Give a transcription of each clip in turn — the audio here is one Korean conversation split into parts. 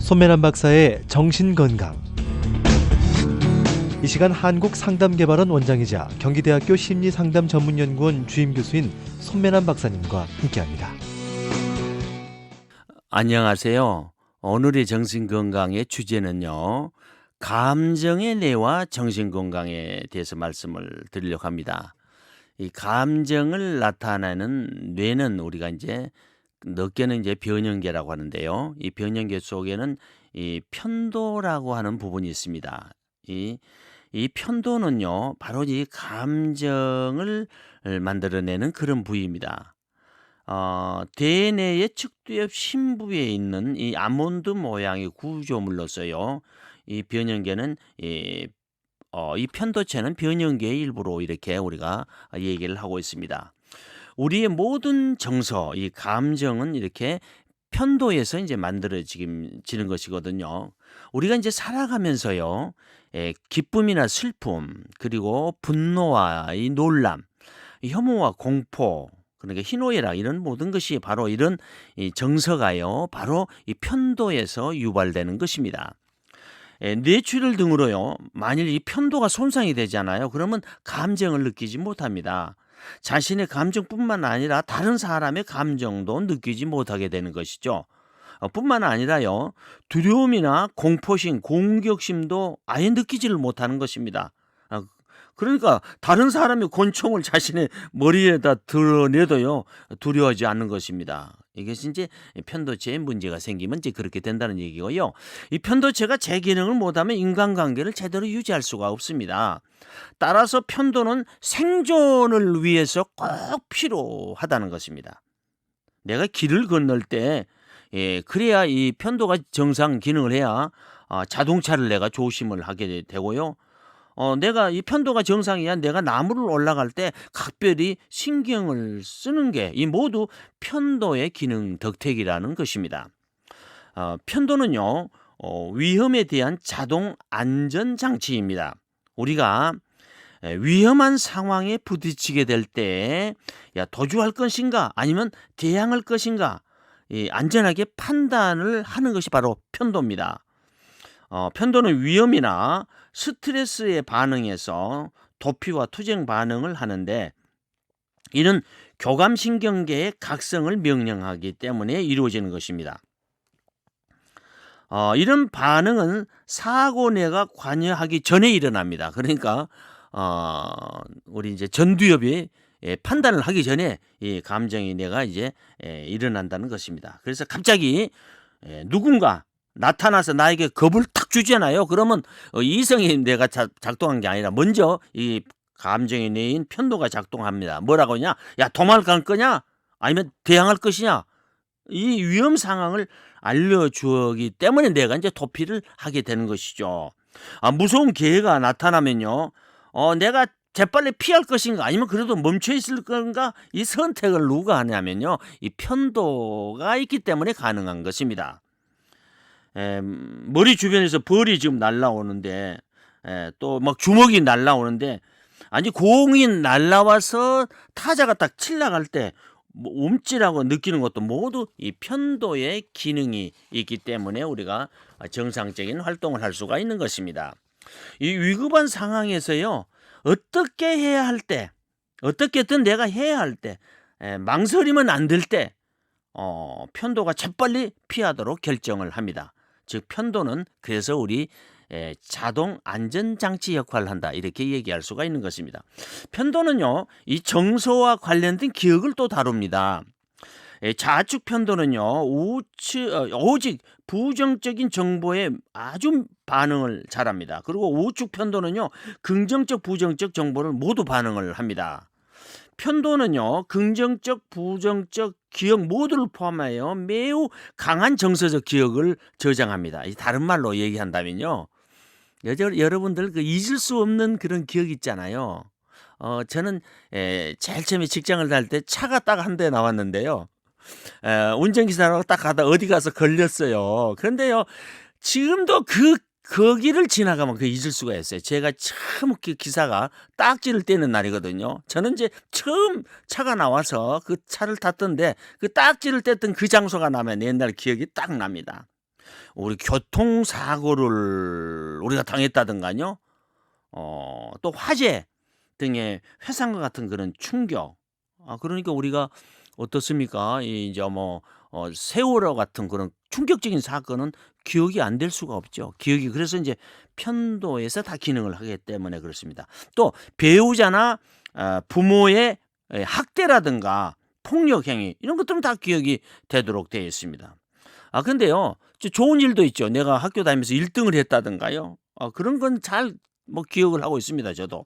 손매란 박사의 정신건강. 이 시간 한국상담개발원 원장이자 경기대학교 심리상담전문연구원 주임교수인 손매란 박사님과 함께합니다. 안녕하세요. 오늘의 정신건강의 주제는요, 감정의 뇌와 정신건강에 대해서 말씀을 드리려고 합니다. 이 감정을 나타내는 뇌는 우리가 이제 넓게는 이제 변형계라고 하는데요. 이 변형계 속에는 이 편도라고 하는 부분이 있습니다. 이 편도는요, 바로 이 감정을 만들어내는 그런 부위입니다. 대뇌의 측두엽 심부에 있는 이 아몬드 모양의 구조물로서요, 이 변형계는 이 편도체는 변형계의 일부로 이렇게 우리가 얘기를 하고 있습니다. 우리의 모든 정서, 이 감정은 이렇게 편도에서 이제 만들어지는 것이거든요. 우리가 이제 살아가면서요, 기쁨이나 슬픔, 그리고 분노와 이 놀람, 이 혐오와 공포, 그러니까 희노애락 이런 모든 것이 바로 이런 이 정서가요, 바로 이 편도에서 유발되는 것입니다. 뇌출혈 등으로요, 만일 이 편도가 손상이 되잖아요. 그러면 감정을 느끼지 못합니다. 자신의 감정뿐만 아니라 다른 사람의 감정도 느끼지 못하게 되는 것이죠. 뿐만 아니라요, 두려움이나 공포심, 공격심도 아예 느끼지를 못하는 것입니다. 그러니까 다른 사람이 권총을 자신의 머리에다 드러내도요, 두려워하지 않는 것입니다. 이것이 이제 편도체에 문제가 생기면 이제 그렇게 된다는 얘기고요. 이 편도체가 제 기능을 못하면 인간관계를 제대로 유지할 수가 없습니다. 따라서 편도는 생존을 위해서 꼭 필요하다는 것입니다. 내가 길을 건널 때, 그래야 이 편도가 정상 기능을 해야 자동차를 내가 조심을 하게 되고요. 내가 이 편도가 정상이야 내가 나무를 올라갈 때 각별히 신경을 쓰는 게 이 모두 편도의 기능 덕택이라는 것입니다. 편도는요, 위험에 대한 자동 안전 장치입니다. 우리가 위험한 상황에 부딪히게 될 때, 도주할 것인가 아니면 대항할 것인가, 안전하게 판단을 하는 것이 바로 편도입니다. 편도는 위험이나 스트레스에 반응해서 도피와 투쟁 반응을 하는데, 이는 교감신경계의 각성을 명령하기 때문에 이루어지는 것입니다. 이런 반응은 사고뇌가 관여하기 전에 일어납니다. 그러니까 우리 이제 전두엽이 판단을 하기 전에 이 감정이 뇌가 이제 일어난다는 것입니다. 그래서 갑자기 누군가 나타나서 나에게 겁을 탁 주잖아요. 그러면 이성이 뇌가 작동한 게 아니라 먼저 이 감정의 뇌인 편도가 작동합니다. 뭐라고 하냐? 야, 도망갈 거냐? 아니면 대항할 것이냐? 이 위험 상황을 알려주기 때문에 내가 이제 도피를 하게 되는 것이죠. 무서운 개가 나타나면요, 내가 재빨리 피할 것인가 아니면 그래도 멈춰 있을 건가, 이 선택을 누가 하냐면요, 이 편도가 있기 때문에 가능한 것입니다. 머리 주변에서 벌이 지금 날라오는데, 또 막 주먹이 날라오는데, 아니 공이 날라와서 타자가 딱 칠라갈 때 움찔하고 느끼는 것도 모두 이 편도의 기능이 있기 때문에 우리가 정상적인 활동을 할 수가 있는 것입니다. 이 위급한 상황에서요, 어떻게 해야 할 때, 어떻게든 내가 해야 할 때, 망설이면 안 될 때, 편도가 재빨리 피하도록 결정을 합니다. 즉 편도는 그래서 우리 자동 안전장치 역할을 한다, 이렇게 얘기할 수가 있는 것입니다. 편도는요, 이 정서와 관련된 기억을 또 다룹니다. 좌측 편도는요, 오직 부정적인 정보에 아주 반응을 잘합니다. 그리고 우측 편도는요, 긍정적 부정적 정보를 모두 반응을 합니다. 편도는요, 긍정적 부정적 기억 모두를 포함하여 매우 강한 정서적 기억을 저장합니다. 다른 말로 얘기한다면요, 여러분들 그 잊을 수 없는 그런 기억 있잖아요. 저는 제일 처음에 직장을 다닐 때 차가 딱 한 대 나왔는데요, 운전기사라고 딱 가다 어디 가서 걸렸어요. 그런데요, 지금도 거기를 지나가면 그 잊을 수가 있어요. 제가 처음 그 기사가 딱지를 떼는 날이거든요. 저는 이제 처음 차가 나와서 그 차를 탔던데 그 딱지를 뗐던 그 장소가 나면 옛날 기억이 딱 납니다. 우리 교통사고를 우리가 당했다든가요. 또 화재 등의 회상과 같은 그런 충격. 그러니까 우리가 어떻습니까? 이제 세월호 같은 그런 충격적인 사건은 기억이 안 될 수가 없죠. 기억이 그래서 이제 편도에서 다 기능을 하기 때문에 그렇습니다. 또 배우자나 부모의 학대라든가 폭력 행위 이런 것들은 다 기억이 되도록 되어 있습니다. 근데요. 좋은 일도 있죠. 내가 학교 다니면서 1등을 했다든가요. 그런 건 잘 기억을 하고 있습니다, 저도.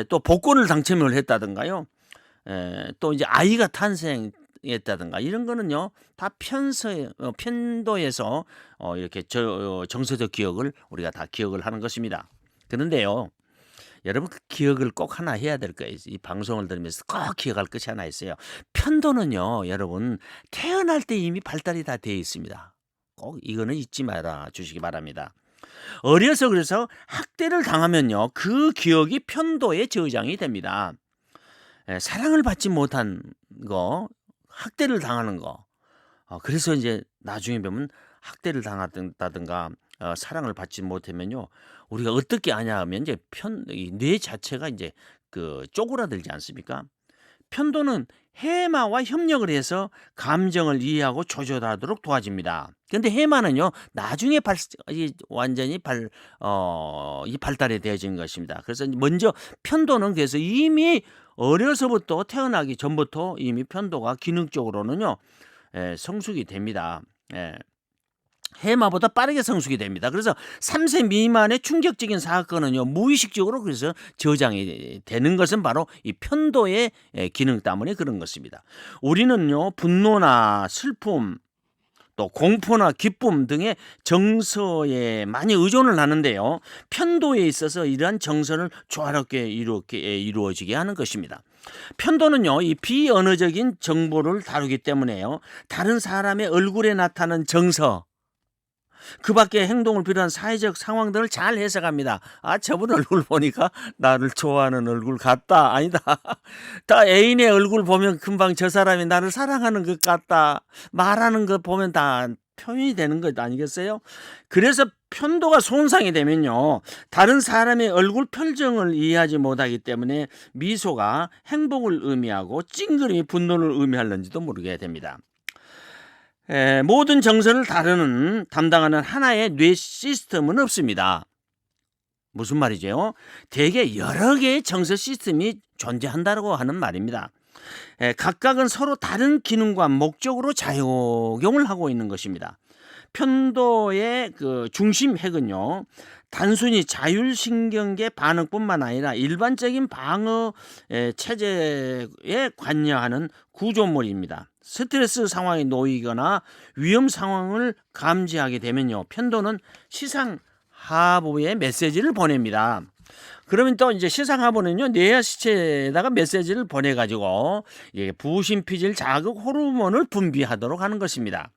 또 복권을 당첨을 했다든가요. 또 이제 아이가 탄생했다든가 이런 거는요. 다 편도에서 이렇게 정서적 기억을 우리가 다 기억을 하는 것입니다. 그런데요. 여러분 그 기억을 꼭 하나 해야 될 거예요. 이 방송을 들으면서 꼭 기억할 것이 하나 있어요. 편도는요. 여러분 태어날 때 이미 발달이 다 되어 있습니다. 꼭 이거는 잊지 말아 주시기 바랍니다. 어려서 그래서 학대를 당하면요. 그 기억이 편도에 저장이 됩니다. 사랑을 받지 못한 거, 학대를 당하는 거. 그래서 이제 나중에 보면 학대를 당했다든가 사랑을 받지 못하면요. 우리가 어떻게 아냐 하면 이제 이 뇌 자체가 이제 쪼그라들지 않습니까? 편도는 해마와 협력을 해서 감정을 이해하고 조절하도록 도와줍니다. 근데 해마는요, 나중에 완전히 이 발달이 되어진 것입니다. 그래서 먼저 편도는 그래서 이미 어려서부터 태어나기 전부터 이미 편도가 기능적으로는요, 성숙이 됩니다. 해마보다 빠르게 성숙이 됩니다. 그래서 3세 미만의 충격적인 사건은요, 무의식적으로 그래서 저장이 되는 것은 바로 이 편도의 기능 때문에 그런 것입니다. 우리는요, 분노나 슬픔, 또 공포나 기쁨 등의 정서에 많이 의존을 하는데요. 편도에 있어서 이러한 정서를 조화롭게 이루어지게 하는 것입니다. 편도는요, 이 비언어적인 정보를 다루기 때문에요. 다른 사람의 얼굴에 나타나는 정서, 그 밖의 행동을 비롯한 사회적 상황들을 잘 해석합니다. 저분 얼굴 보니까 나를 좋아하는 얼굴 같다. 아니다. 다 애인의 얼굴 보면 금방 저 사람이 나를 사랑하는 것 같다. 말하는 것 보면 다 표현이 되는 것 아니겠어요? 그래서 편도가 손상이 되면요. 다른 사람의 얼굴 표정을 이해하지 못하기 때문에 미소가 행복을 의미하고 찡그림이 분노를 의미하는지도 모르게 됩니다. 모든 정서를 담당하는 하나의 뇌 시스템은 없습니다. 무슨 말이죠? 대개 여러 개의 정서 시스템이 존재한다고 하는 말입니다. 각각은 서로 다른 기능과 목적으로 작용을 하고 있는 것입니다. 편도의 중심 핵은요, 단순히 자율신경계 반응뿐만 아니라 일반적인 방어 체제에 관여하는 구조물입니다. 스트레스 상황에 놓이거나 위험 상황을 감지하게 되면요, 편도는 시상하부에 메시지를 보냅니다. 그러면 또 이제 시상하부는요, 뇌하 시체에다가 메시지를 보내가지고 부신피질 자극 호르몬을 분비하도록 하는 것입니다.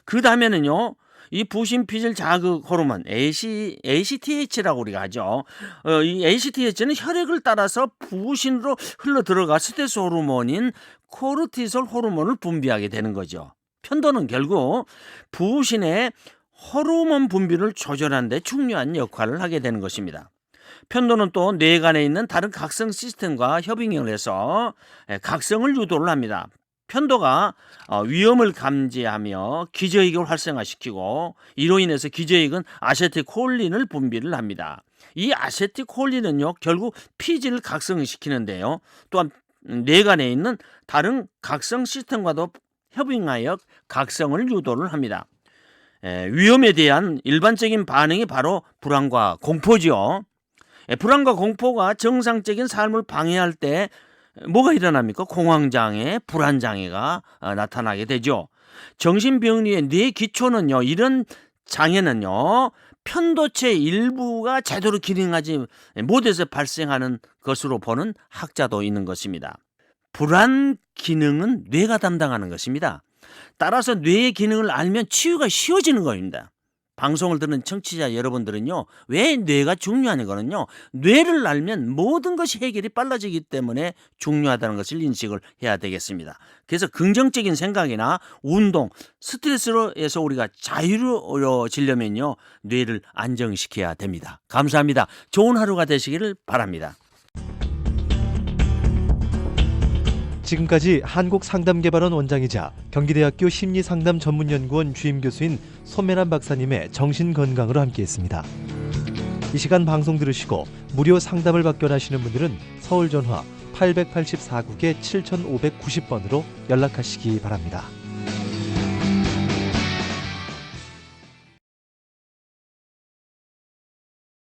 그 다음에는요, 이 부신피질 자극 호르몬 ACTH라고 우리가 하죠. 이 ACTH는 혈액을 따라서 부신으로 흘러 들어가 스트레스 호르몬인 코르티솔 호르몬을 분비하게 되는 거죠. 편도는 결국 부신의 호르몬 분비를 조절하는 데 중요한 역할을 하게 되는 것입니다. 편도는 또 뇌간에 있는 다른 각성 시스템과 협응을 해서 각성을 유도를 합니다. 편도가 위험을 감지하며 기저익을 활성화시키고, 이로 인해서 기저익은 아세틸콜린을 분비를 합니다. 이 아세틸콜린은요, 결국 피질을 각성시키는데요, 또한 뇌간에 있는 다른 각성 시스템과도 협응하여 각성을 유도를 합니다. 위험에 대한 일반적인 반응이 바로 불안과 공포죠. 불안과 공포가 정상적인 삶을 방해할 때 뭐가 일어납니까? 공황장애, 불안장애가 나타나게 되죠. 정신병리의 뇌 기초는요, 이런 장애는요, 편도체 일부가 제대로 기능하지 못해서 발생하는 것으로 보는 학자도 있는 것입니다. 불안 기능은 뇌가 담당하는 것입니다. 따라서 뇌의 기능을 알면 치유가 쉬워지는 겁니다. 방송을 듣는 청취자 여러분들은요, 왜 뇌가 중요한 거는요, 뇌를 알면 모든 것이 해결이 빨라지기 때문에 중요하다는 것을 인식을 해야 되겠습니다. 그래서 긍정적인 생각이나 운동, 스트레스에서 우리가 자유로워지려면요, 뇌를 안정시켜야 됩니다. 감사합니다. 좋은 하루가 되시기를 바랍니다. 지금까지 한국상담개발원 원장이자 경기대학교 심리상담전문연구원 주임교수인 손매란 박사님의 정신건강으로 함께했습니다. 이 시간 방송 들으시고 무료 상담을 받기 원하시는 분들은 서울전화 884국에 7590번으로 연락하시기 바랍니다.